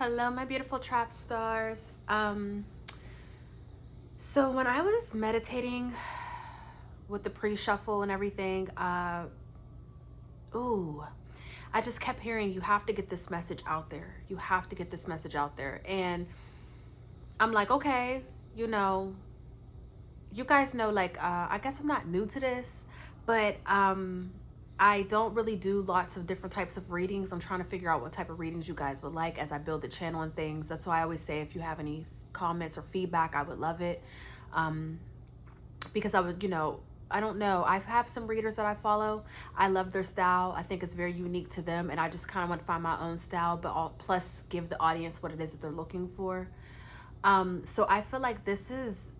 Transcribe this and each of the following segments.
Hello, my beautiful trap stars. So when I was meditating with the pre-shuffle and everything, ooh, I just kept hearing, you have to get this message out there. You have to get this message out there. And I'm like, okay, you know, you guys know, like, I guess I'm not new to this, but I don't really do lots of different types of readings. I'm trying to figure out what type of readings you guys would like as I build the channel and things. That's why I always say if you have any comments or feedback, I would love it. Because I would, I don't know. I have some readers that I follow. I love their style. I think it's very unique to them. And I just kind of want to find my own style, but plus give the audience what it is that they're looking for. So I feel like this is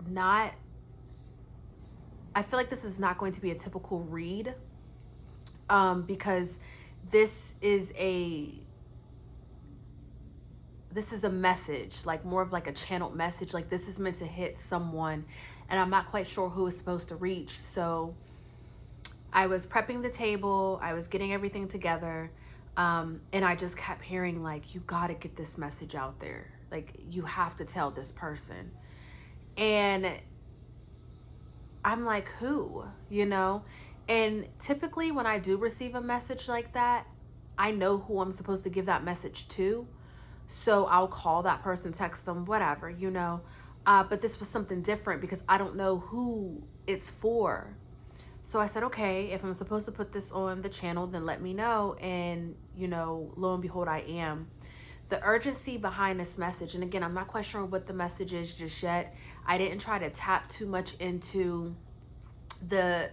not, going to be a typical read. Because this is a message, like more of like a channeled message. Like this is meant to hit someone, and I'm not quite sure who it's supposed to reach. So I was prepping the table, I was getting everything together, and I just kept hearing, like, you got to get this message out there. Like, you have to tell this person. And I'm like, who, And typically when I do receive a message like that, I know who I'm supposed to give that message to. So I'll call that person, text them, whatever, But this was something different because I don't know who it's for. So I said, okay, if I'm supposed to put this on the channel, then let me know. And, lo and behold, I am. The urgency behind this message, and again, I'm not quite sure what the message is just yet. I didn't try to tap too much into the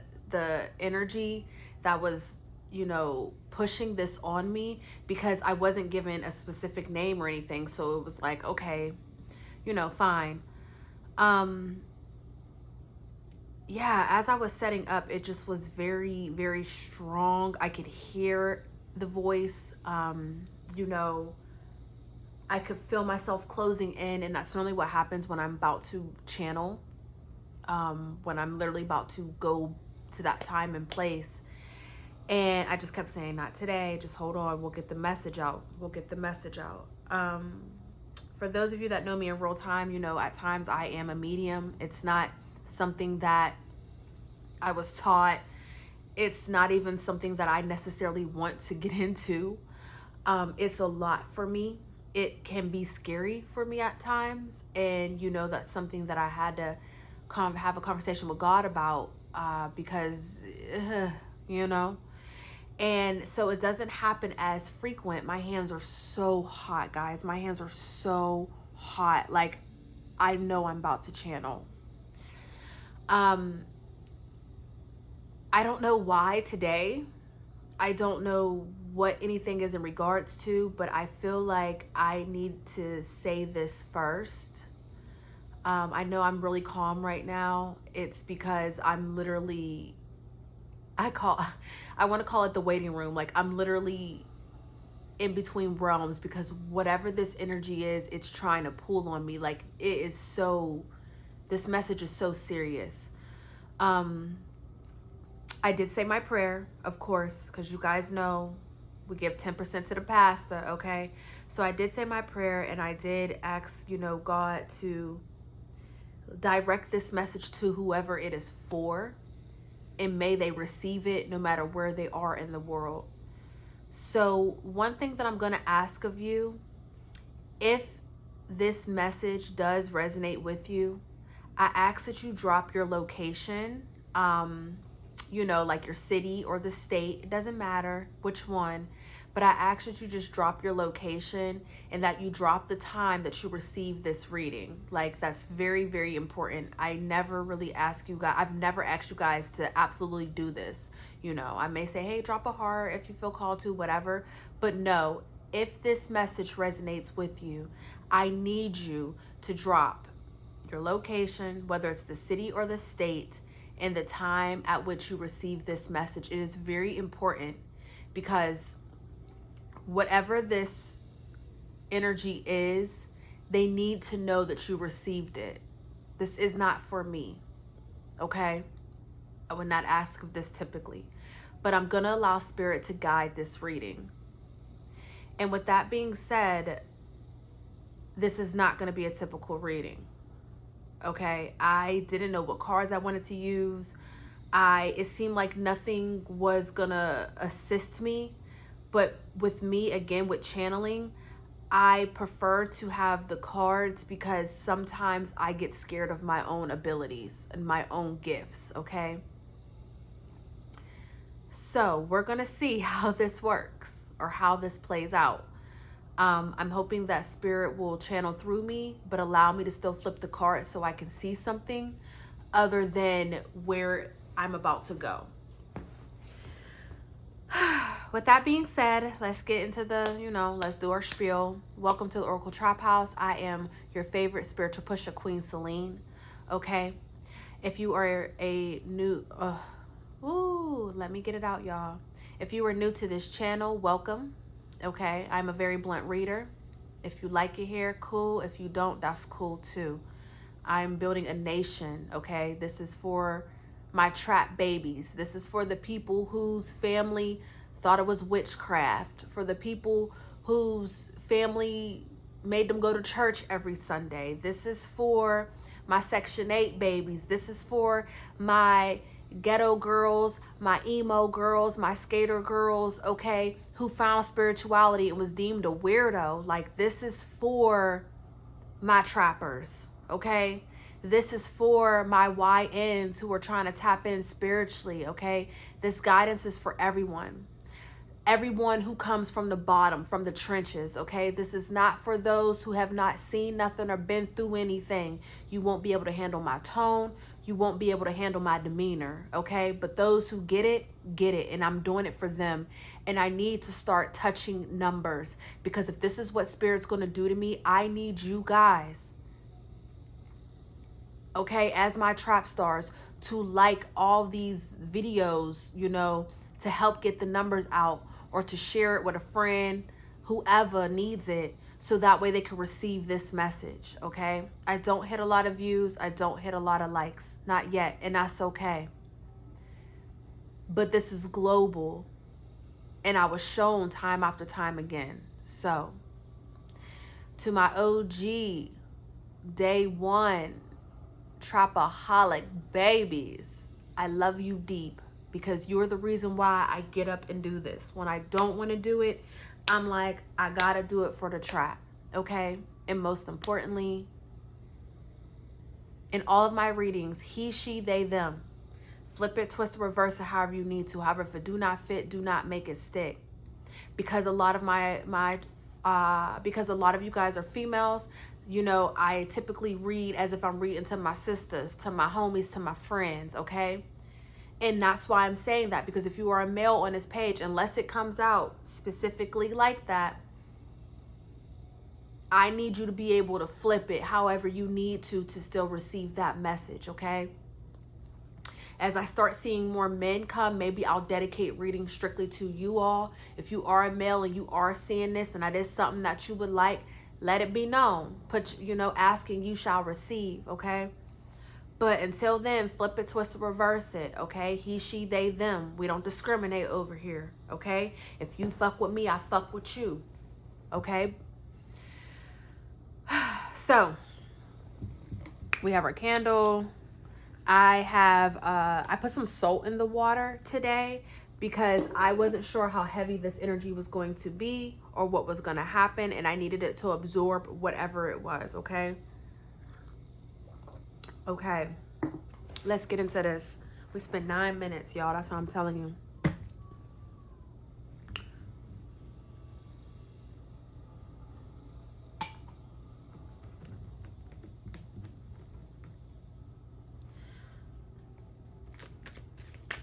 energy that was, pushing this on me, because I wasn't given a specific name or anything. So it was like, okay, fine. Yeah, as I was setting up, it just was very, very strong. I could hear the voice. I could feel myself closing in, and that's normally what happens when I'm about to channel, when I'm literally about to go to that time and place. And I just kept saying, not today, just hold on, we'll get the message out. We'll get the message out. For those of you that know me in real time, at times I am a medium. It's not something that I was taught. It's not even something that I necessarily want to get into. It's a lot for me. It can be scary for me at times. And, that's something that I had to have a conversation with God about, because, and so it doesn't happen as frequent. My hands are so hot, guys. My hands are so hot. Like, I know I'm about to channel. I don't know why today. I don't know what anything is in regards to, but I feel like I need to say this first. I know I'm really calm right now. It's because I'm literally, I want to call it the waiting room. Like, I'm literally in between realms, because whatever this energy is, it's trying to pull on me. Like, this message is so serious. I did say my prayer, of course, because you guys know we give 10% to the pastor, okay? So I did say my prayer, and I did ask, God to direct this message to whoever it is for, and may they receive it no matter where they are in the world. So one thing that I'm going to ask of you, if this message does resonate with you, I ask that you drop your location, like your city or the state. It doesn't matter which one, but I ask that you just drop your location, and that you drop the time that you receive this reading. Like, that's very, very important. I never really ask you guys, I've never asked you guys to absolutely do this. I may say, hey, drop a heart if you feel called to, whatever. But no, if this message resonates with you, I need you to drop your location, whether it's the city or the state, and the time at which you receive this message. It is very important, because whatever this energy is, they need to know that you received it. This is not for me, okay? I would not ask of this typically, but I'm going to allow Spirit to guide this reading. And with that being said, this is not going to be a typical reading. Okay, I didn't know what cards I wanted to use. It seemed like nothing was gonna assist me, but with me, again, with channeling, I prefer to have the cards because sometimes I get scared of my own abilities and my own gifts. Okay, so we're gonna see how this works or how this plays out. I'm hoping that spirit will channel through me, but allow me to still flip the card so I can see something other than where I'm about to go. With that being said, let's get into the, let's do our spiel. Welcome to the Oracle Traphouse. I am your favorite spiritual pusher, Queen Celine. Okay. If you are a new, let me get it out, y'all. If you are new to this channel, welcome. Okay, I'm a very blunt reader. If you like it here, cool. If you don't, that's cool too. I'm building a nation, okay? This is for my trap babies. This is for the people whose family thought it was witchcraft, for the people whose family made them go to church every Sunday. This is for my Section 8 babies. This is for my ghetto girls, my emo girls, my skater girls, okay, who found spirituality and was deemed a weirdo. Like, this is for my trappers, okay? This is for my YNs who are trying to tap in spiritually, okay? This guidance is for everyone. Everyone who comes from the bottom, from the trenches, okay? This is not for those who have not seen nothing or been through anything. You won't be able to handle my tone. You won't be able to handle my demeanor, okay? But those who get it, and I'm doing it for them. And I need to start touching numbers, because if this is what Spirit's going to do to me, I need you guys, okay, as my trap stars, to like all these videos, to help get the numbers out, or to share it with a friend, whoever needs it, so that way they can receive this message, okay? I don't hit a lot of views. I don't hit a lot of likes. Not yet, and that's okay. But this is global, and I was shown time after time again. So, to my OG, day one, trapaholic babies, I love you deep, because you're the reason why I get up and do this. When I don't want to do it, I'm like, I gotta do it for the trap, okay? And most importantly, in all of my readings, he, she, they, them. Flip it, twist it, reverse it, however you need to. However, if it do not fit, do not make it stick. Because a lot of because a lot of you guys are females, I typically read as if I'm reading to my sisters, to my homies, to my friends, okay? And that's why I'm saying that, because if you are a male on this page, unless it comes out specifically like that, I need you to be able to flip it however you need to still receive that message, okay? As I start seeing more men come, maybe I'll dedicate reading strictly to you all. If you are a male and you are seeing this and that is something that you would like, let it be known. Put, asking, you shall receive, okay? But until then, flip it, twist it, reverse it, okay? He, she, they, them. We don't discriminate over here, okay? If you fuck with me, I fuck with you, okay? So, we have our candle. I put some salt in the water today because I wasn't sure how heavy this energy was going to be or what was going to happen, and I needed it to absorb whatever it was, okay? Okay, let's get into this. We spent 9 minutes, y'all. That's what I'm telling you.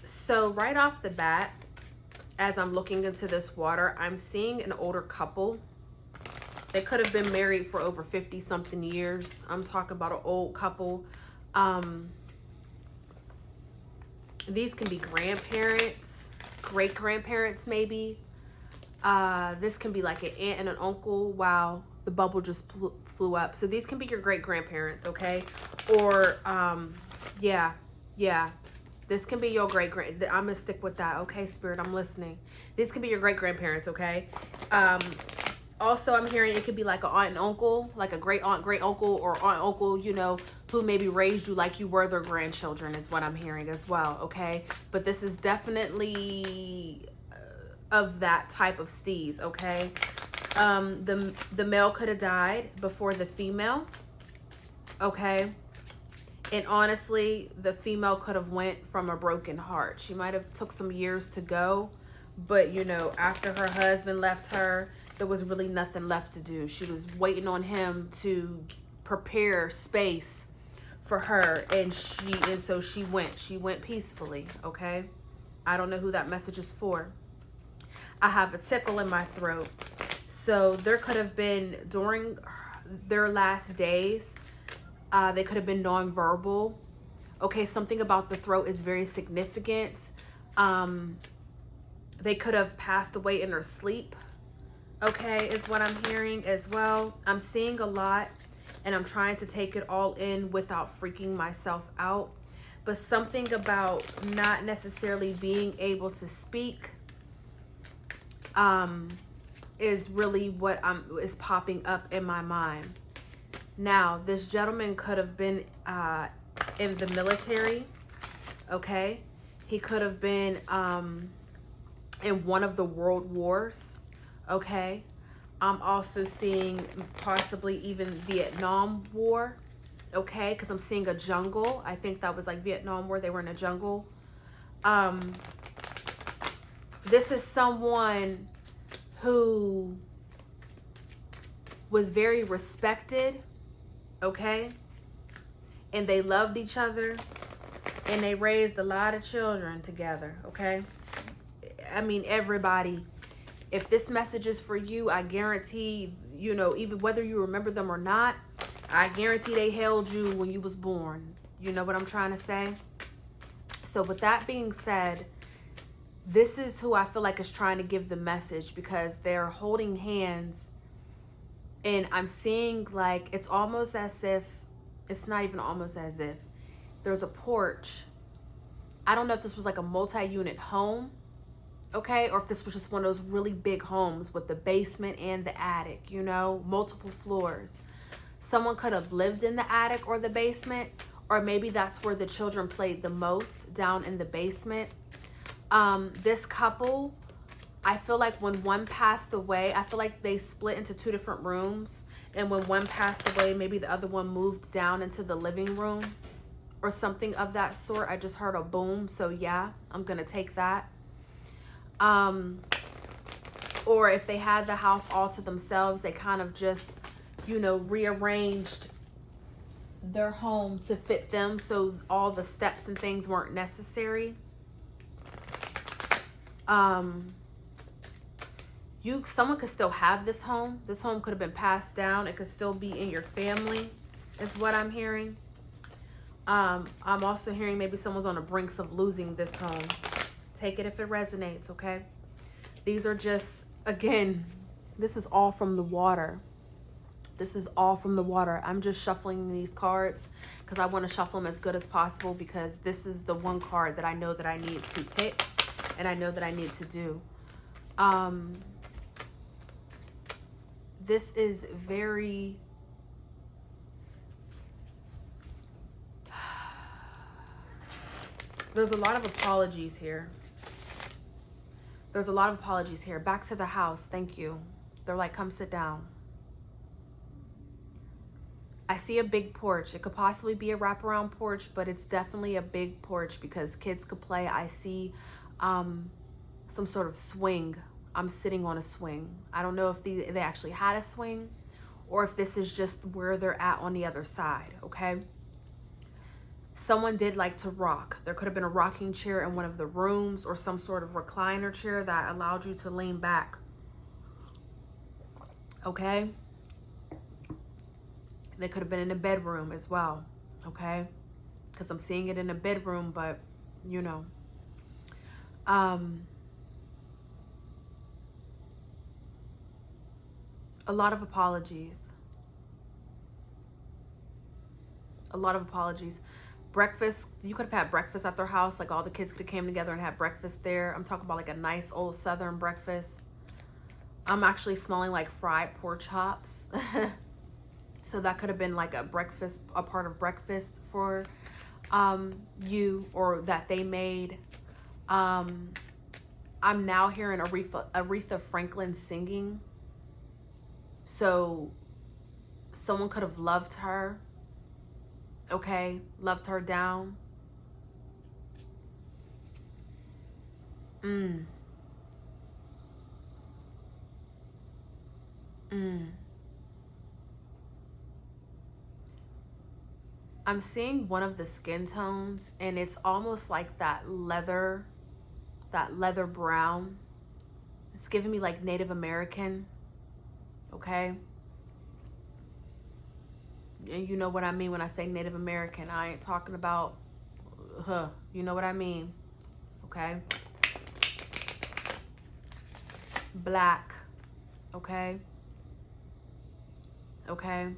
So right off the bat, as I'm looking into this water, I'm seeing an older couple. They could have been married for over 50 something years. I'm talking about an old couple. These can be grandparents, great grandparents maybe. This can be like an aunt and an uncle. Wow, the bubble just flew up. So these can be your great grandparents, okay? Or yeah, this can be your great grand. I'm gonna stick with that, okay, Spirit? I'm listening. These can be your great grandparents, okay? Also, I'm hearing it could be like an aunt and uncle, like a great aunt, great uncle, or aunt, uncle, you know, who maybe raised you like you were their grandchildren is what I'm hearing as well, okay? But this is definitely of that type of steez, okay? The male could have died before the female, okay? And honestly, the female could have went from a broken heart. She might have took some years to go, but you know, after her husband left her, there was really nothing left to do. She was waiting on him to prepare space for her, and so she went peacefully, okay? I don't know who that message is for. I have a tickle in my throat. So there could have been, during their last days, they could have been nonverbal. Okay, something about the throat is very significant. They could have passed away in their sleep. Okay, is what I'm hearing as well. I'm seeing a lot, and I'm trying to take it all in without freaking myself out. But something about not necessarily being able to speak is really what is popping up in my mind. Now, this gentleman could have been in the military, okay? He could have been in one of the world wars, okay? I'm also seeing possibly even Vietnam War, okay? Because I'm seeing a jungle. I think that was like Vietnam War. They were in a jungle. This is someone who was very respected, okay? And they loved each other, and they raised a lot of children together, okay? I mean, everybody. If this message is for you, I guarantee, you know, even whether you remember them or not, I guarantee they held you when you was born. You know what I'm trying to say? So with that being said, this is who I feel like is trying to give the message, because they're holding hands, and I'm seeing like it's almost as if, it's not even almost as if, there's a porch. I don't know if this was like a multi-unit home, okay, or if this was just one of those really big homes with the basement and the attic, you know, multiple floors. Someone could have lived in the attic or the basement, or maybe that's where the children played the most, down in the basement. This couple, I feel like when one passed away, I feel like they split into two different rooms, and when one passed away, maybe the other one moved down into the living room or something of that sort. I just heard a boom, so yeah, I'm gonna take that. Or if they had the house all to themselves, they kind of just, you know, rearranged their home to fit them, so all the steps and things weren't necessary. Someone could still have this home. This home could have been passed down. It could still be in your family, is what I'm hearing. I'm also hearing maybe someone's on the brinks of losing this home. Take it if it resonates, okay? These are just, again, this is all from the water. This is all from the water. I'm just shuffling these cards because I want to shuffle them as good as possible, because this is the one card that I know that I need to pick and I know that I need to do. This is very... There's a lot of apologies here. There's a lot of apologies here. Back to the house. Thank you. They're like, come sit down. I see a big porch. It could possibly be a wraparound porch, but it's definitely a big porch because kids could play. I see some sort of swing. I'm sitting on a swing. I don't know if they actually had a swing or if this is just where they're at on the other side, okay? Someone did like to rock. There could have been a rocking chair in one of the rooms or some sort of recliner chair that allowed you to lean back, okay? They could have been in a bedroom as well, okay? Because I'm seeing it in a bedroom, but, you know. A lot of apologies. A lot of apologies. Breakfast, you could have had breakfast at their house. Like all the kids could have came together and had breakfast there. I'm talking about like a nice old Southern breakfast. I'm actually smelling like fried pork chops. So that could have been like a breakfast, a part of breakfast for you, or that they made. I'm now hearing Aretha Franklin singing. So someone could have loved her, okay? Loved her down. Mm. Mm. I'm seeing one of the skin tones, and it's almost like that leather brown. It's giving me like Native American, okay? And you know what I mean when I say Native American. I ain't talking about, you know what I mean, okay? Black, okay? Okay?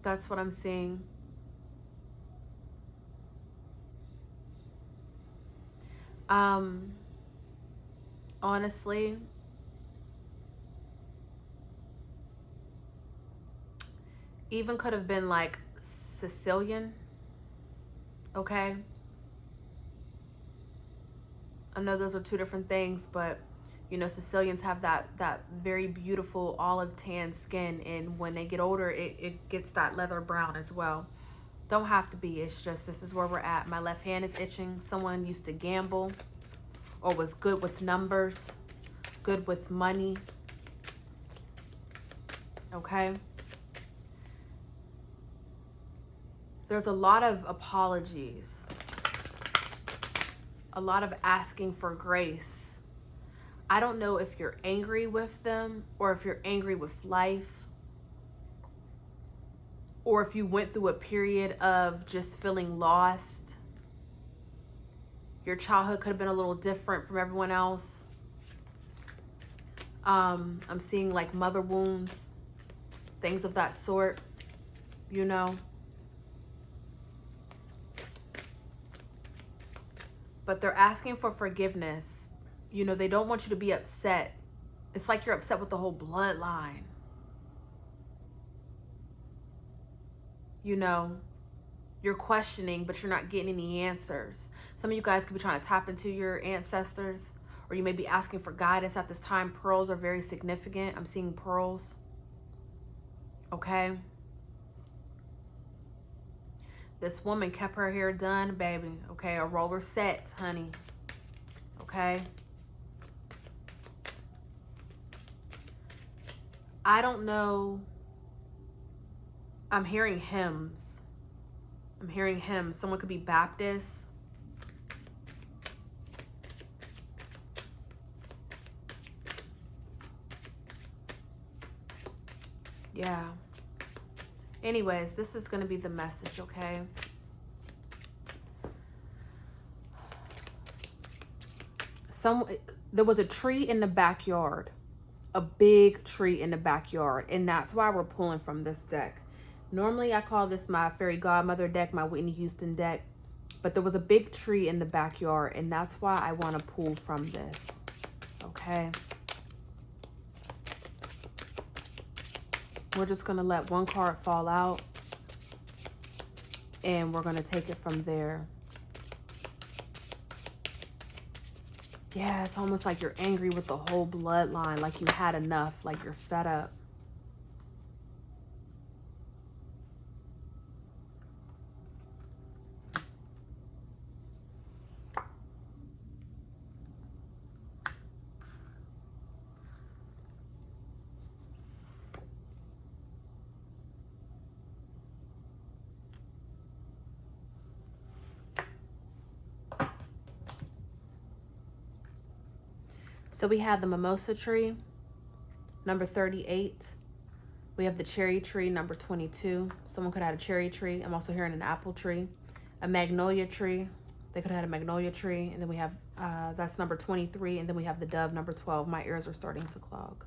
That's what I'm seeing. Honestly, even could have been like Sicilian, okay? I know those are two different things, but you know, Sicilians have that very beautiful olive tan skin, and when they get older, it gets that leather brown as well. Don't have to be, it's just this is where we're at. My left hand is itching. Someone used to gamble or was good with numbers, good with money, okay? There's a lot of apologies, a lot of asking for grace. I don't know if you're angry with them or if you're angry with life, or if you went through a period of just feeling lost. Your childhood could have been a little different from everyone else. I'm seeing like mother wounds, things of that sort, you know. But they're asking for forgiveness. You know, they don't want you to be upset. It's like you're upset with the whole bloodline. You know, you're questioning, but you're not getting any answers. Some of you guys could be trying to tap into your ancestors, or you may be asking for guidance at this time. Pearls are very significant. I'm seeing pearls. Okay. This woman kept her hair done, baby. Okay, a roller set, honey. Okay. I don't know. I'm hearing hymns. I'm hearing hymns. Someone could be Baptist. Yeah. Anyways, this is going to be the message, okay? There was a tree in the backyard. A big tree in the backyard. And that's why we're pulling from this deck. Normally, I call this my fairy godmother deck, my Whitney Houston deck. But there was a big tree in the backyard. And that's why I want to pull from this. Okay? We're just going to let one card fall out. And we're going to take it from there. Yeah, it's almost like you're angry with the whole bloodline. Like you had enough. Like you're fed up. So we have the mimosa tree, number 38. We have the cherry tree, number 22. Someone could have had a cherry tree. I'm also hearing an apple tree. A magnolia tree. They could have had a magnolia tree. And then we have, that's number 23. And then we have the dove, number 12. My ears are starting to clog.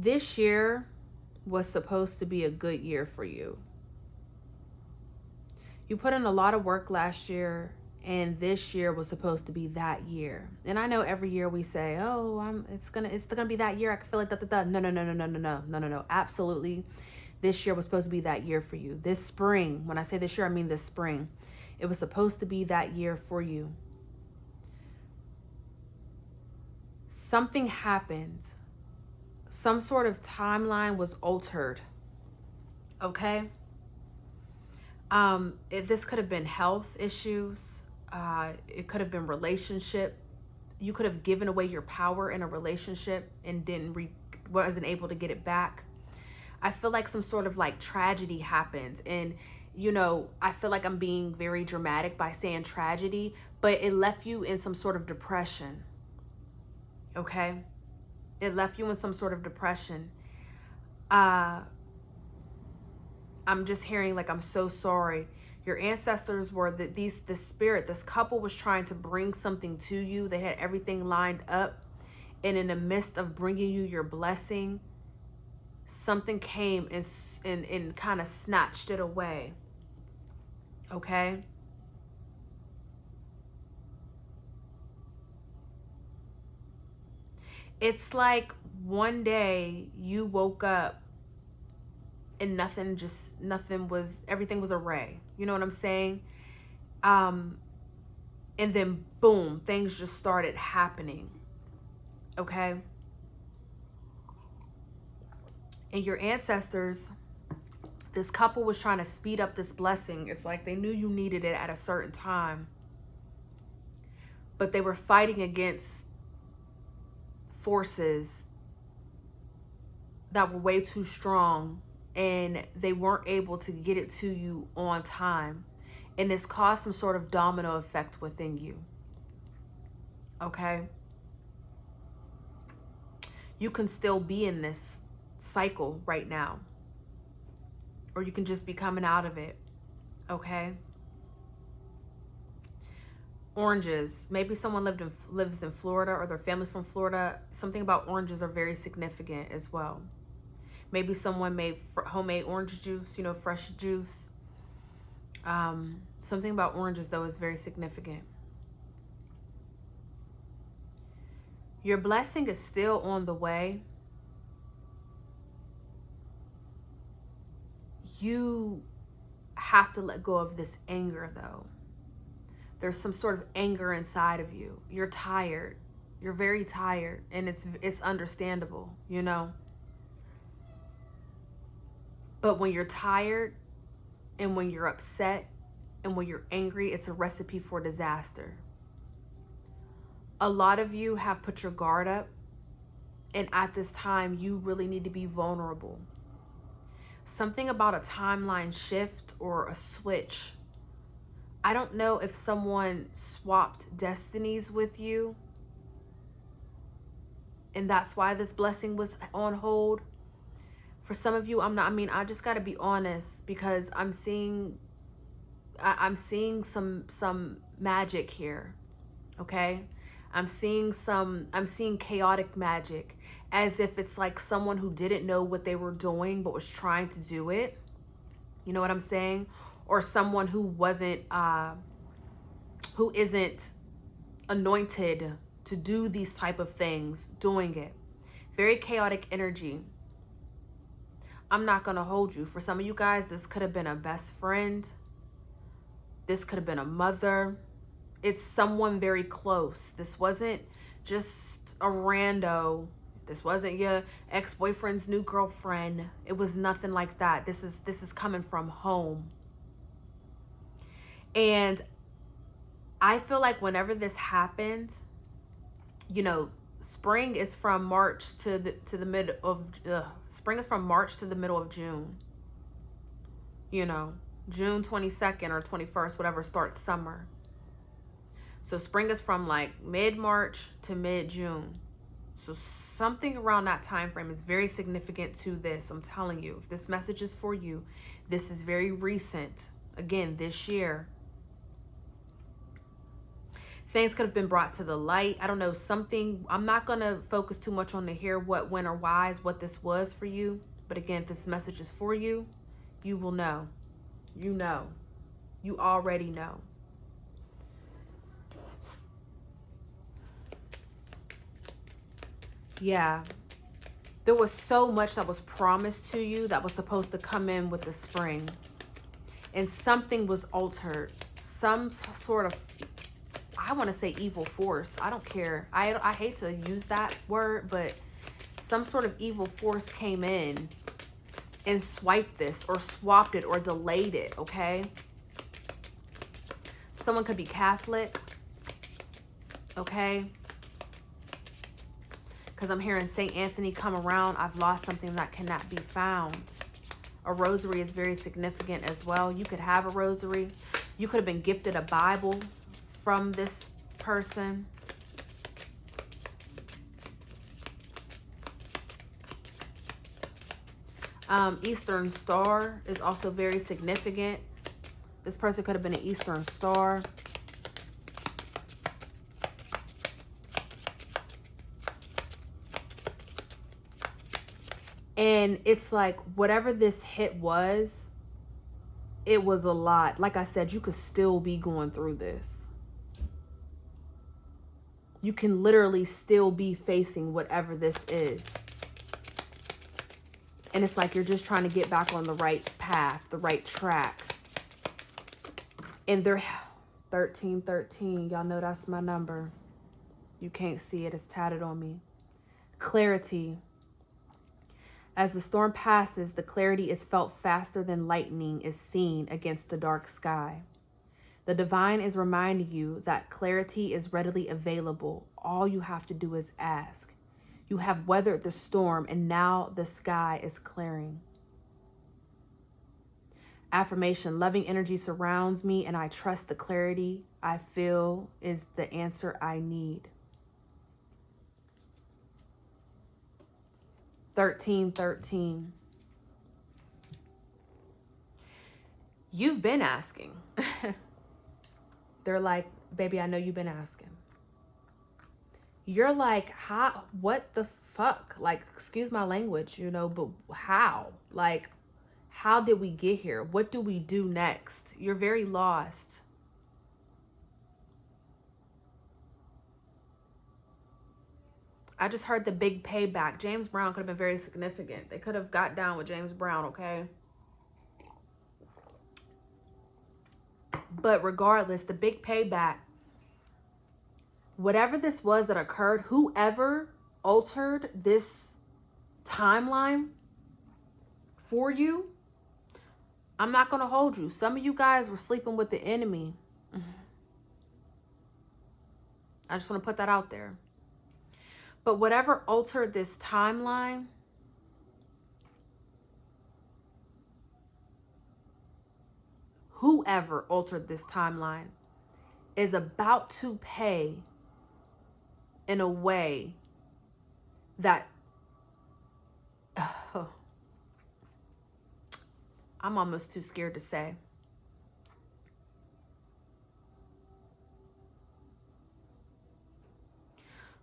This year was supposed to be a good year for you. You put in a lot of work last year, and this year was supposed to be that year. And I know every year we say, "Oh, it's gonna be that year." I can feel it. Da, da, da. No, no, no, no, no, no, no, no, no, no. Absolutely, this year was supposed to be that year for you. This spring, when I say this year, I mean this spring. It was supposed to be that year for you. Something happened. Some sort of timeline was altered. Okay. This could have been health issues. It could have been relationship. You could have given away your power in a relationship and wasn't able to get it back. I feel like some sort of like tragedy happened, and I feel like I'm being very dramatic by saying tragedy, but it left you in some sort of depression. Okay, it left you in some sort of depression. I'm just hearing like, I'm so sorry. Your ancestors were this spirit, this couple was trying to bring something to you. They had everything lined up. And in the midst of bringing you your blessing, something came and kind of snatched it away. Okay? It's like one day you woke up and everything was a ray. You know what I'm saying? And then boom, things just started happening. Okay? And your ancestors, this couple was trying to speed up this blessing. It's like they knew you needed it at a certain time, but they were fighting against forces that were way too strong, and they weren't able to get it to you on time. And this caused some sort of domino effect within you. Okay? You can still be in this cycle right now, or you can just be coming out of it. Okay? Oranges. Maybe someone lives in Florida, or their family's from Florida. Something about oranges are very significant as well. Maybe someone made homemade orange juice, fresh juice. Something about oranges, though, is very significant. Your blessing is still on the way. You have to let go of this anger, though. There's some sort of anger inside of you. You're tired. You're very tired, and it's understandable, But when you're tired, and when you're upset, and when you're angry, it's a recipe for disaster. A lot of you have put your guard up, and at this time, you really need to be vulnerable. Something about a timeline shift or a switch. I don't know if someone swapped destinies with you, and that's why this blessing was on hold. For some of you, I just got to be honest, because I'm seeing some magic here. Okay? I'm seeing chaotic magic, as if it's like someone who didn't know what they were doing but was trying to do it. You know what I'm saying? Or someone who isn't anointed to do these type of things, doing it. Very chaotic energy. I'm not going to hold you. For some of you guys, this could have been a best friend. This could have been a mother. It's someone very close. This wasn't just a rando. This wasn't your ex-boyfriend's new girlfriend. It was nothing like that. This is coming from home. And I feel like whenever this happened, spring is from March to the middle of spring is from March to the middle of June. June 22nd or 21st, whatever starts summer. So spring is from like mid-March to mid-June. So something around that time frame is very significant to this. I'm telling you, if this message is for you, this is very recent. Again, this year. Things could have been brought to the light. I don't know, something. I'm not going to focus too much on the here, what, when, or whys, what this was for you. But again, if this message is for you, you will know. You know. You already know. Yeah. There was so much that was promised to you that was supposed to come in with the spring. And something was altered. Some sort of, I want to say evil force. I don't care. I hate to use that word, but some sort of evil force came in and swiped this or swapped it or delayed it, okay? Someone could be Catholic, okay? Because I'm hearing St. Anthony come around. I've lost something that cannot be found. A rosary is very significant as well. You could have a rosary. You could have been gifted a Bible from this person. Eastern Star is also very significant. This person could have been an Eastern Star. And it's like, whatever this hit was, it was a lot. Like I said, you could still be going through this. You can literally still be facing whatever this is. And it's like you're just trying to get back on the right path, the right track. And they're 1313. Y'all know that's my number. You can't see it. It's tatted on me. Clarity. As the storm passes, the clarity is felt faster than lightning is seen against the dark sky. The divine is reminding you that clarity is readily available. All you have to do is ask. You have weathered the storm, and now the sky is clearing. Affirmation: loving energy surrounds me, and I trust the clarity I feel is the answer I need. 1313. You've been asking. They're like, baby, I know you've been asking. You're like, how, what the fuck? Like, excuse my language, you know, but how? Like, how did we get here? What do we do next? You're very lost. I just heard the big payback. James Brown could have been very significant. They could have got down with James Brown, okay? But regardless, the big payback, whatever this was that occurred, whoever altered this timeline for you, I'm not going to hold you. Some of you guys were sleeping with the enemy. I just want to put that out there. But whatever altered this timeline, whoever altered this timeline is about to pay in a way that I'm almost too scared to say.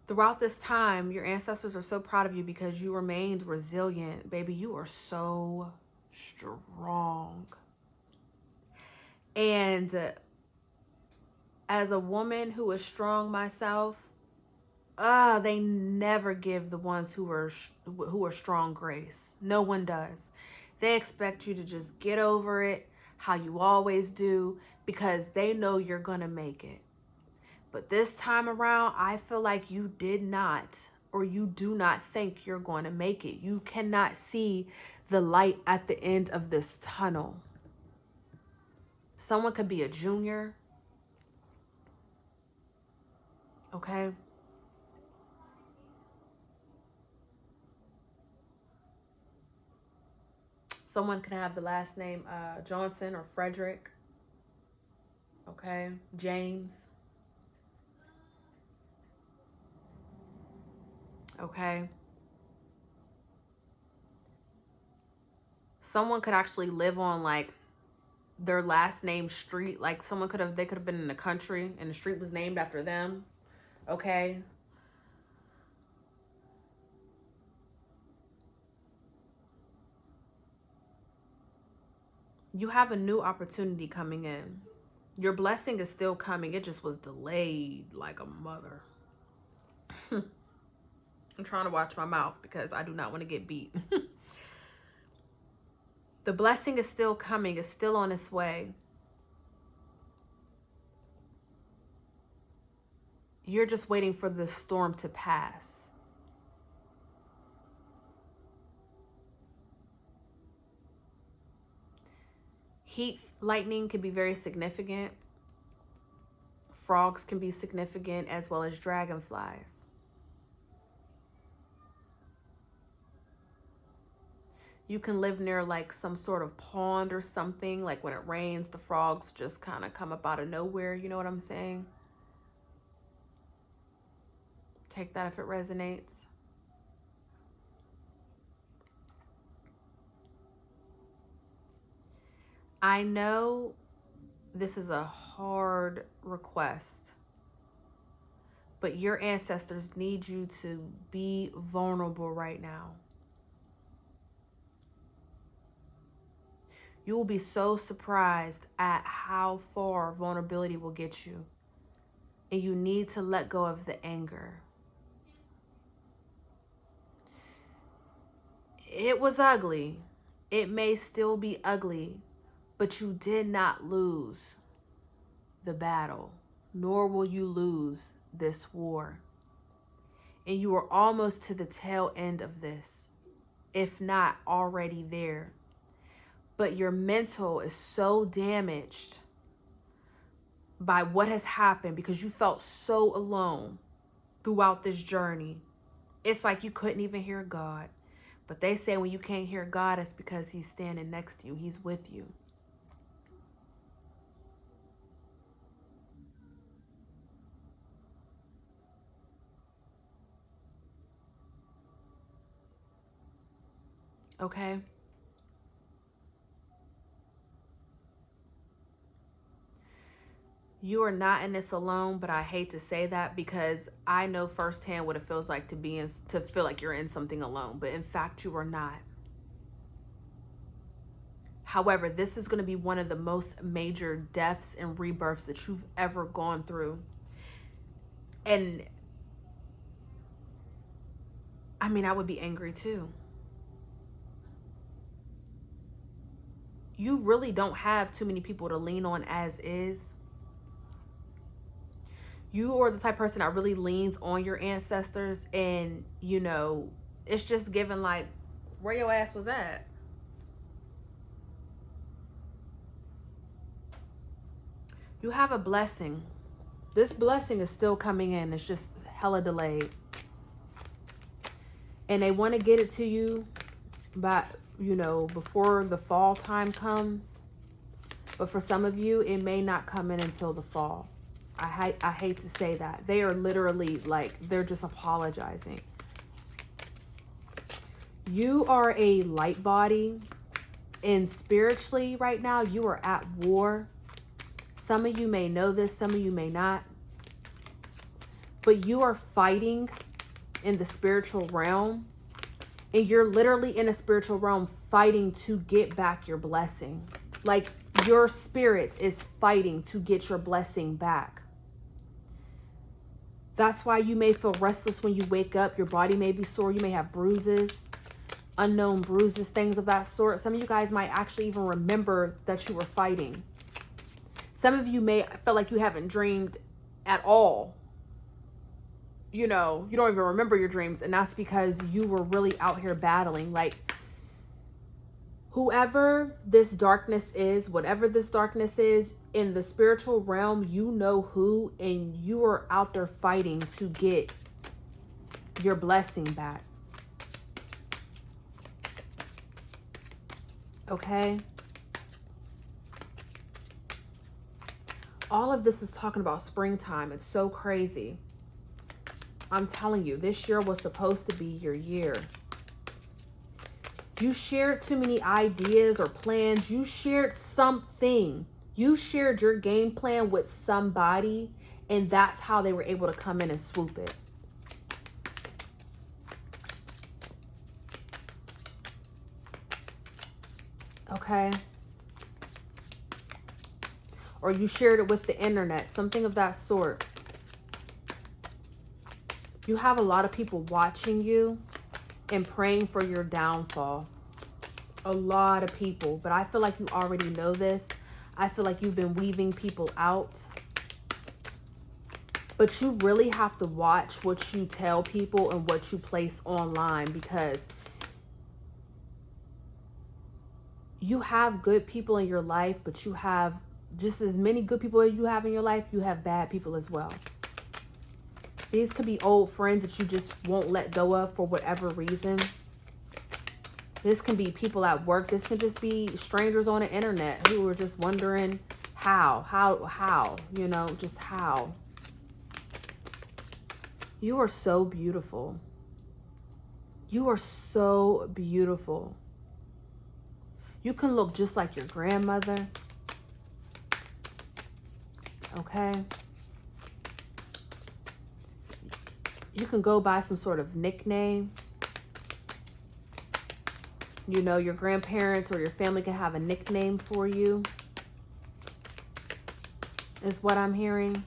Throughout this time, your ancestors are so proud of you because you remained resilient. Baby, you are so strong. And as a woman who is strong myself, they never give the ones who are strong grace. No one does. They expect you to just get over it how you always do because they know you're going to make it. But this time around, I feel like you did not, or you do not think you're going to make it. You cannot see the light at the end of this tunnel. Someone could be a junior. Okay? Someone could have the last name Johnson or Frederick. Okay? James. Okay? Someone could actually live on like their last name street. Like they could have been in the country and the street was named after them. Okay. You have a new opportunity coming in. Your blessing is still coming. It just was delayed like a mother. I'm trying to watch my mouth because I do not want to get beat. The blessing is still coming. It's still on its way. You're just waiting for the storm to pass. Heat, lightning can be very significant. Frogs can be significant, as well as dragonflies. You can live near like some sort of pond or something. Like when it rains, the frogs just kind of come up out of nowhere. You know what I'm saying? Take that if it resonates. I know this is a hard request, but your ancestors need you to be vulnerable right now. You will be so surprised at how far vulnerability will get you. And you need to let go of the anger. It was ugly. It may still be ugly, but you did not lose the battle, nor will you lose this war. And you are almost to the tail end of this, if not already there. But your mental is so damaged by what has happened because you felt so alone throughout this journey. It's like you couldn't even hear God. But they say when you can't hear God, it's because he's standing next to you. He's with you. Okay? You are not in this alone, but I hate to say that because I know firsthand what it feels like to feel like you're in something alone, but in fact you are not. However, this is going to be one of the most major deaths and rebirths that you've ever gone through. And I mean, I would be angry too. You really don't have too many people to lean on as is. You are the type of person that really leans on your ancestors, and you know, it's just given like where your ass was at. You have a blessing. This blessing is still coming in. It's just hella delayed. And they want to get it to you by, you know, before the fall time comes. But for some of you, it may not come in until the fall. I hate to say that. They are literally like, they're just apologizing. You are a light body, and spiritually right now, you are at war. Some of you may know this, some of you may not. But you are fighting in the spiritual realm, and you're literally in a spiritual realm fighting to get back your blessing. Like your spirit is fighting to get your blessing back. That's why you may feel restless when you wake up. Your body may be sore. You may have bruises, unknown bruises, things of that sort. Some of you guys might actually even remember that you were fighting. Some of you may feel like you haven't dreamed at all. You know, you don't even remember your dreams. And that's because you were really out here battling. Like, whoever this darkness is, whatever this darkness is, in the spiritual realm, you know who, and you are out there fighting to get your blessing back. Okay? All of this is talking about springtime. It's so crazy. I'm telling you, this year was supposed to be your year. You shared too many ideas or plans. You shared something. You shared your game plan with somebody, and that's how they were able to come in and swoop it. Okay? Or you shared it with the internet, something of that sort. You have a lot of people watching you and praying for your downfall. A lot of people. But I feel like you already know this. I feel like you've been weaving people out. But you really have to watch what you tell people and what you place online, because you have good people in your life, but you have just as many good people as you have in your life, you have bad people as well. These could be old friends that you just won't let go of for whatever reason. This can be people at work. This can just be strangers on the internet who are just wondering how, you know, just how. You are so beautiful. You are so beautiful. You can look just like your grandmother. Okay? You can go by some sort of nickname. You know, your grandparents or your family can have a nickname for you, is what I'm hearing.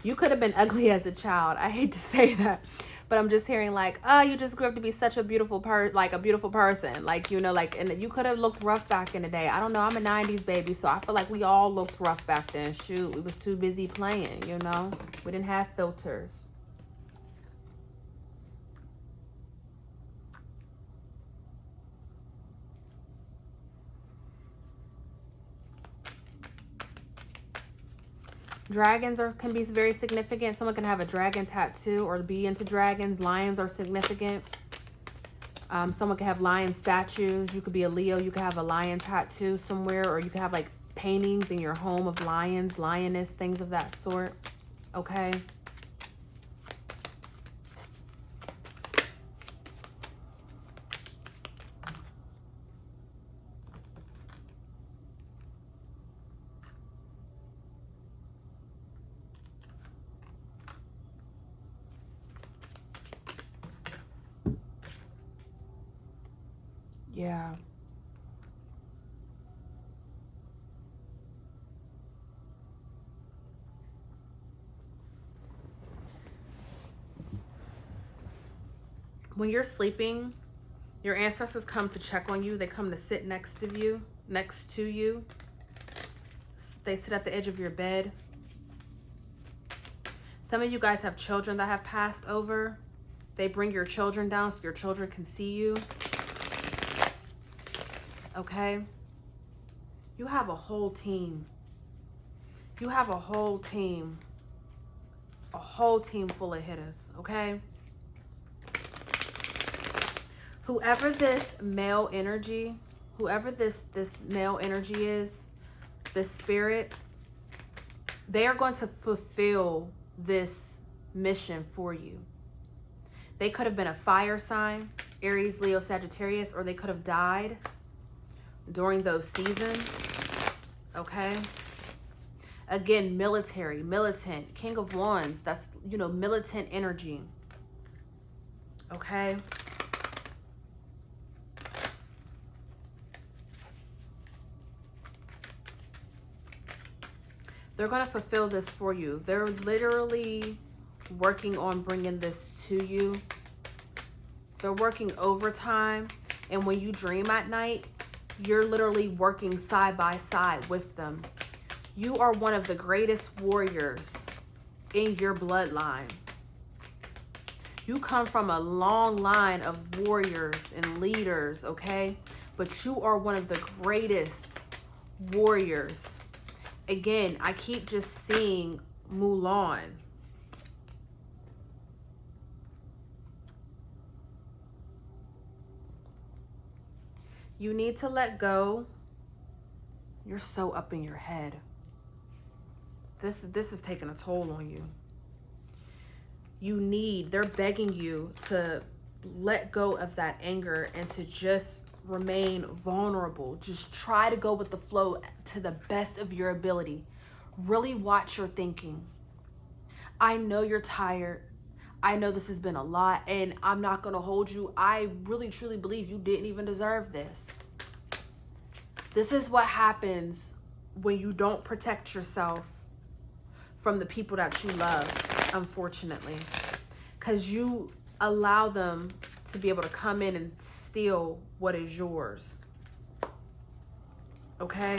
You could have been ugly as a child. I hate to say that, but I'm just hearing like, oh, you just grew up to be such a beautiful person. Like, you know, like, and you could have looked rough back in the day. I don't know. I'm a 90s baby, so I feel like we all looked rough back then. Shoot, we was too busy playing, you know. We didn't have filters. Dragons can be very significant. Someone can have a dragon tattoo or be into dragons. Lions are significant. Someone can have lion statues. You could be a Leo. You could have a lion tattoo somewhere, or you could have like paintings in your home of lions, lioness, things of that sort. Okay. Yeah. When you're sleeping, your ancestors come to check on you. They come to sit next to you. They sit at the edge of your bed. Some of you guys have children that have passed over. They bring your children down so your children can see you. Okay? You have a whole team. You have a whole team. A whole team full of hitters, okay? Whoever this male energy is, this spirit, they are going to fulfill this mission for you. They could have been a fire sign, Aries, Leo, Sagittarius, or they could have died during those seasons, okay? Again, military, militant, King of Wands, that's, you know, militant energy, okay? They're going to fulfill this for you. They're literally working on bringing this to you. They're working overtime. And when you dream at night, you're literally working side by side with them. You are one of the greatest warriors in your bloodline. You come from a long line of warriors and leaders, okay? But you are one of the greatest warriors. Again, I keep just seeing Mulan. You need to let go. You're so up in your head. This is taking a toll on you. they're begging you to let go of that anger and to just remain vulnerable. Just try to go with the flow to the best of your ability. Really watch your thinking. I know you're tired. I know this has been a lot, and I'm not going to hold you. I really truly believe you didn't even deserve this. This is what happens when you don't protect yourself from the people that you love, unfortunately, because you allow them to be able to come in and steal what is yours. Okay?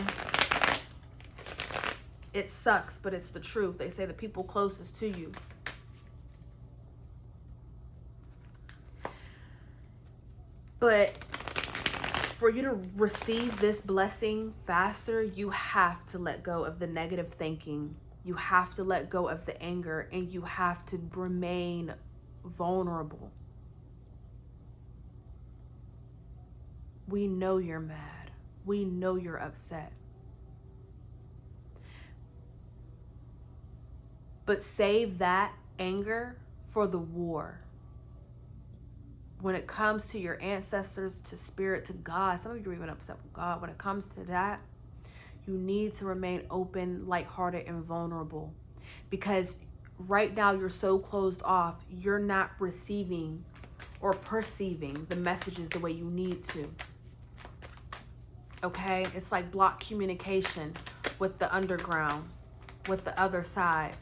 It sucks, but it's the truth. They say the people closest to you. But for you to receive this blessing faster, you have to let go of the negative thinking. You have to let go of the anger, and you have to remain vulnerable. We know you're mad. We know you're upset. But save that anger for the war. When it comes to your ancestors, to spirit, to God, some of you are even upset with God. When it comes to that, you need to remain open, lighthearted, and vulnerable. Because right now you're so closed off, you're not receiving or perceiving the messages the way you need to. Okay? It's like blocked communication with the underground, with the other side.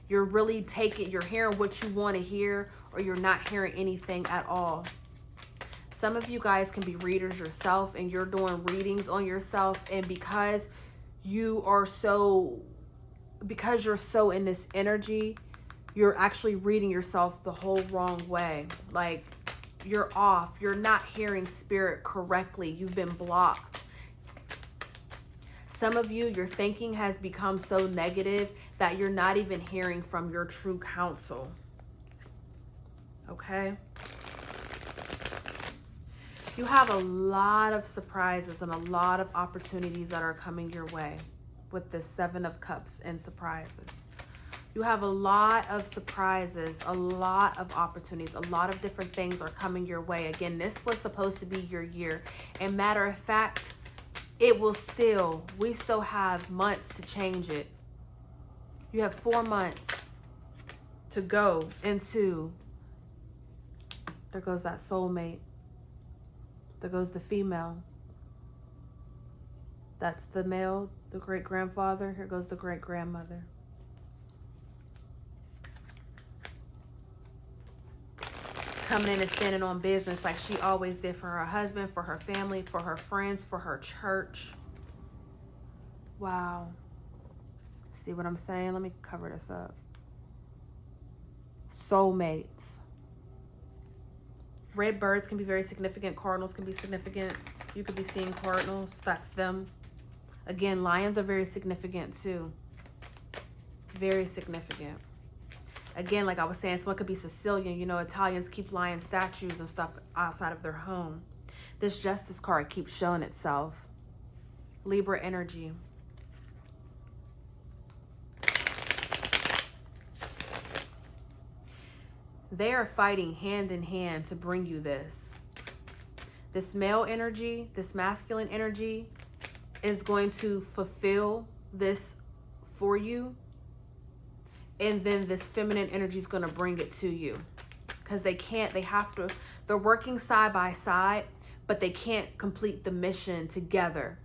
You're really you're hearing what you want to hear, or you're not hearing anything at all. Some of you guys can be readers yourself, and you're doing readings on yourself, and because you're so in this energy, you're actually reading yourself the whole wrong way. Like, you're off. You're not hearing spirit correctly. You've been blocked. Some of you, your thinking has become so negative that you're not even hearing from your true counsel. Okay? You have a lot of surprises and a lot of opportunities that are coming your way with the 7 of Cups and surprises. You have a lot of surprises, a lot of opportunities, a lot of different things are coming your way. Again, this was supposed to be your year. And matter of fact, we still have months to change it. You have 4 months to go into, there goes that soulmate. There goes the female. That's the male, the great-grandfather. Here goes the great-grandmother. Coming in and standing on business like she always did for her husband, for her family, for her friends, for her church. Wow. See what I'm saying? Let me cover this up. Soulmates. Red birds can be very significant. Cardinals can be significant. You could be seeing cardinals. That's them. Again, lions are very significant too. Very significant. Again, like I was saying, someone could be Sicilian. You know, Italians keep lion statues and stuff outside of their home. This Justice card keeps showing itself. Libra energy. They are fighting hand in hand to bring you this. This male energy, this masculine energy is going to fulfill this for you. And then this feminine energy is going to bring it to you. Because they're working side by side, but they can't complete the mission together.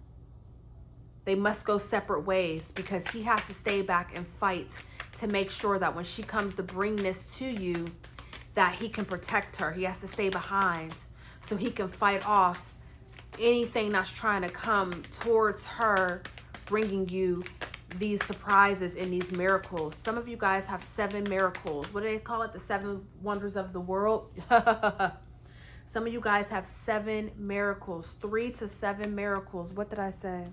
They must go separate ways because he has to stay back and fight to make sure that when she comes to bring this to you, that he can protect her. He has to stay behind so he can fight off anything that's trying to come towards her, bringing you these surprises and these miracles. Some of you guys have 7 miracles. What do they call it? The 7 wonders of the world. Some of you guys have 7 miracles. 3 to 7 miracles. What did I say?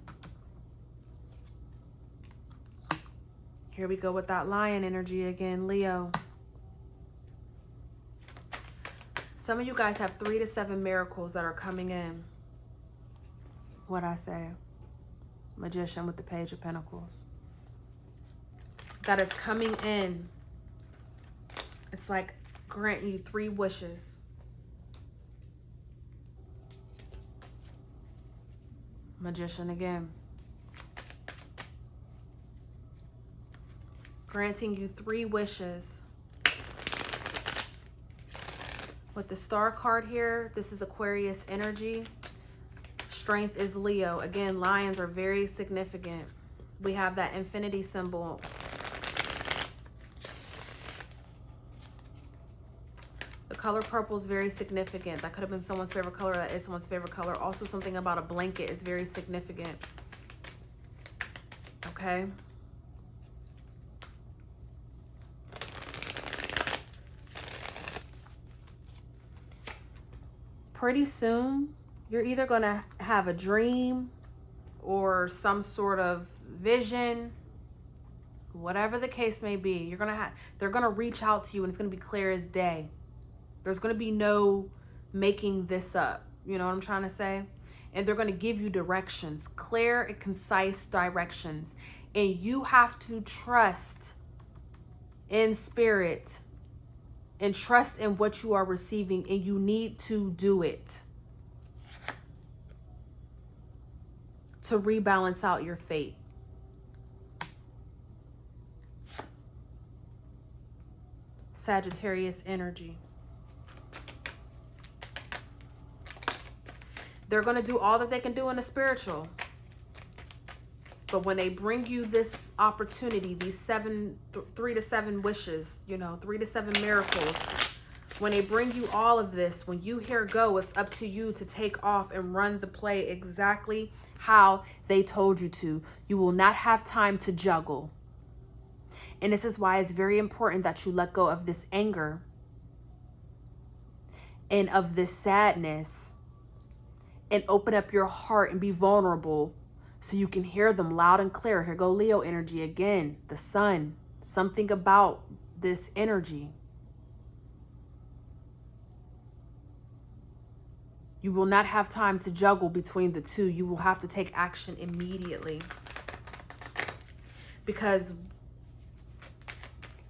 Here we go with that lion energy again, Leo. Some of you guys have 3 to 7 miracles that are coming in. What'd I say? Magician with the Page of Pentacles. That is coming in It's like granting you 3 wishes. Magician again. Granting you 3 wishes. With the star card here, this is Aquarius energy. Strength is Leo. Again, lions are very significant. We have that infinity symbol. The color purple is very significant. That could have been someone's favorite color. That is someone's favorite color. Also, something about a blanket is very significant. Okay. Pretty soon, you're either going to have a dream or some sort of vision, whatever the case may be. They're going to reach out to you, and it's going to be clear as day. There's going to be no making this up. You know what I'm trying to say? And they're going to give you directions, clear and concise directions. And you have to trust in spirit and trust in what you are receiving, and you need to do it to rebalance out your fate. Sagittarius energy. They're going to do all that they can do in the spiritual. But when they bring you this opportunity, these 3 to 7 wishes, 3 to 7 miracles, when they bring you all of this, when you hear go, it's up to you to take off and run the play exactly how they told you to. You will not have time to juggle. And this is why it's very important that you let go of this anger and of this sadness and open up your heart and be vulnerable so you can hear them loud and clear. Here go Leo energy again, the sun, something about this energy. You will not have time to juggle between the two. You will have to take action immediately. Because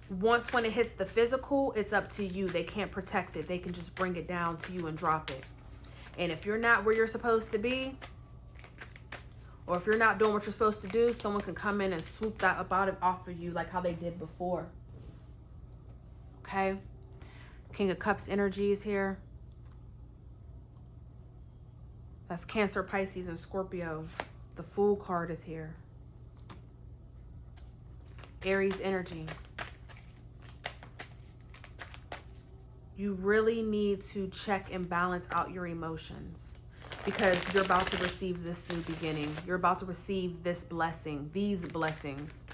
once when it hits the physical, it's up to you. They can't protect it. They can just bring it down to you and drop it. And if you're not where you're supposed to be, or if you're not doing what you're supposed to do, someone can come in and swoop that up out of off of you like how they did before. Okay? King of Cups energy is here. That's Cancer, Pisces, and Scorpio. The Fool card is here. Aries energy. You really need to check and balance out your emotions, because you're about to receive this new beginning. You're about to receive this blessing, these blessings.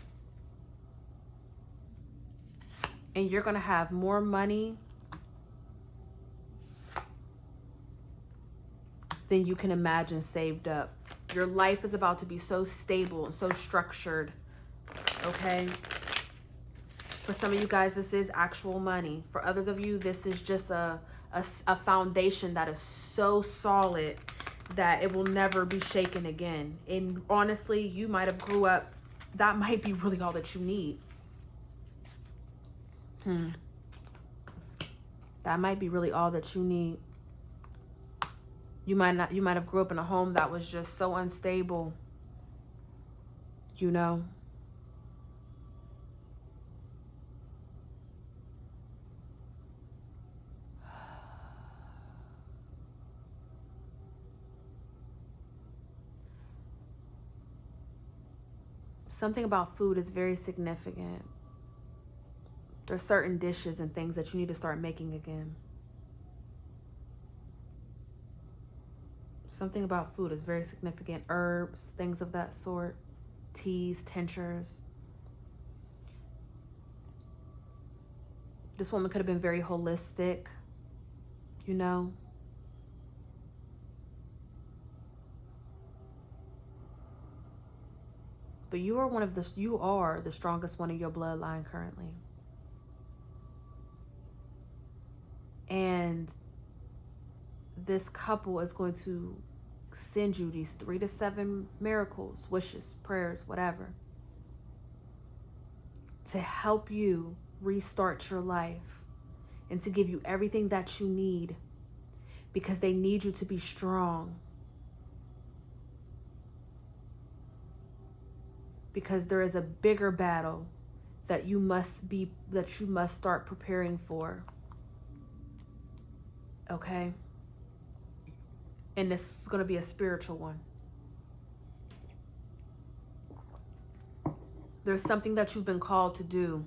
And you're going to have more money than you can imagine saved up. Your life is about to be so stable and so structured. Okay? For some of you guys, this is actual money. For others of you, this is just a foundation that is so solid that it will never be shaken again. And honestly, you might have grew up, that might be really all that you need. That might be really all that you need. You might have grew up in a home that was just so unstable, Something about food is very significant. There's certain dishes and things that you need to start making again. Something about food is very significant. Herbs, things of that sort. Teas, tinctures. This woman could have been very holistic, But you are the strongest one in your bloodline currently. And this couple is going to send you these 3 to 7 miracles, wishes, prayers, whatever, to help you restart your life. and to give you everything that you need, because they need you to be strong. Because there is a bigger battle that you must start preparing for. Okay? And this is going to be a spiritual one. There's something that you've been called to do.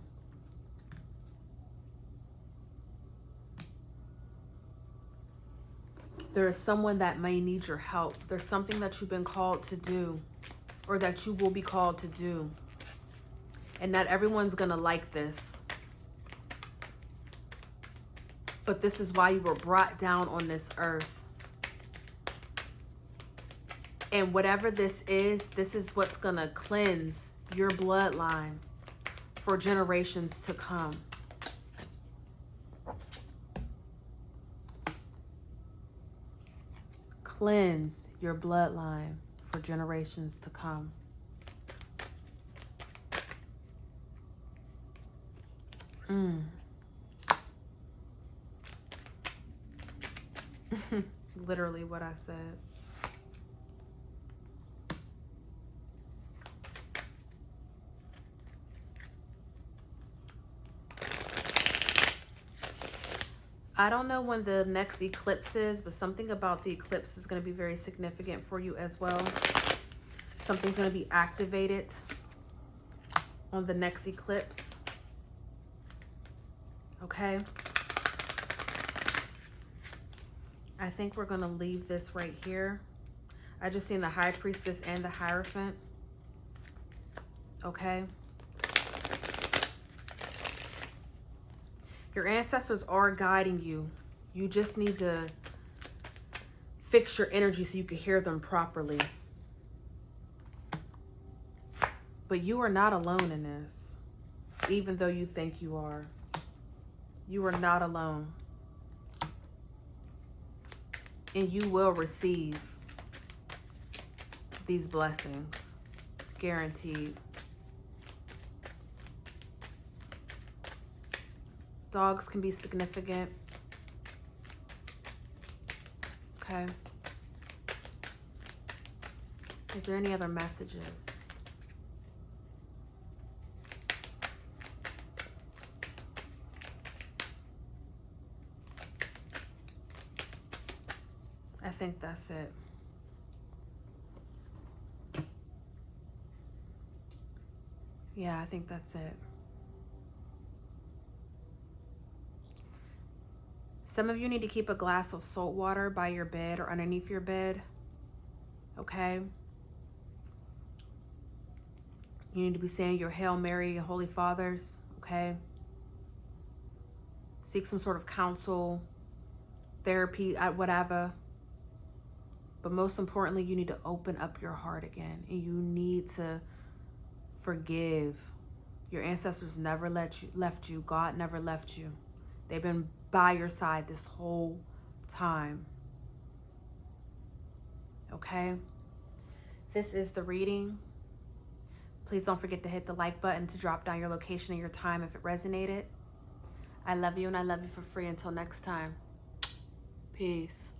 There is someone that may need your help. There's something that you've been called to do, or that you will be called to do. And not everyone's going to like this. But this is why you were brought down on this earth. And whatever this is what's going to cleanse your bloodline for generations to come. Cleanse your bloodline for generations to come. Literally what I said. I don't know when the next eclipse is, but something about the eclipse is going to be very significant for you as well. Something's going to be activated on the next eclipse. Okay? I think we're going to leave this right here. I just seen the High Priestess and the Hierophant. Okay? Your ancestors are guiding you. You just need to fix your energy so you can hear them properly. But you are not alone in this, even though you think you are. You are not alone. And you will receive these blessings, guaranteed. Dogs can be significant. Okay. Is there any other messages? I think that's it. Yeah, I think that's it. Some of you need to keep a glass of salt water by your bed or underneath your bed. Okay? You need to be saying your Hail Mary and Holy Fathers. Okay? Seek some sort of counsel, therapy, whatever. But most importantly, you need to open up your heart again. And you need to forgive. Your ancestors never left you. God never left you. They've been by your side this whole time. Okay? This is the reading. Please don't forget to hit the like button to drop down your location and your time if it resonated. I love you and I love you for free. Until next time. Peace.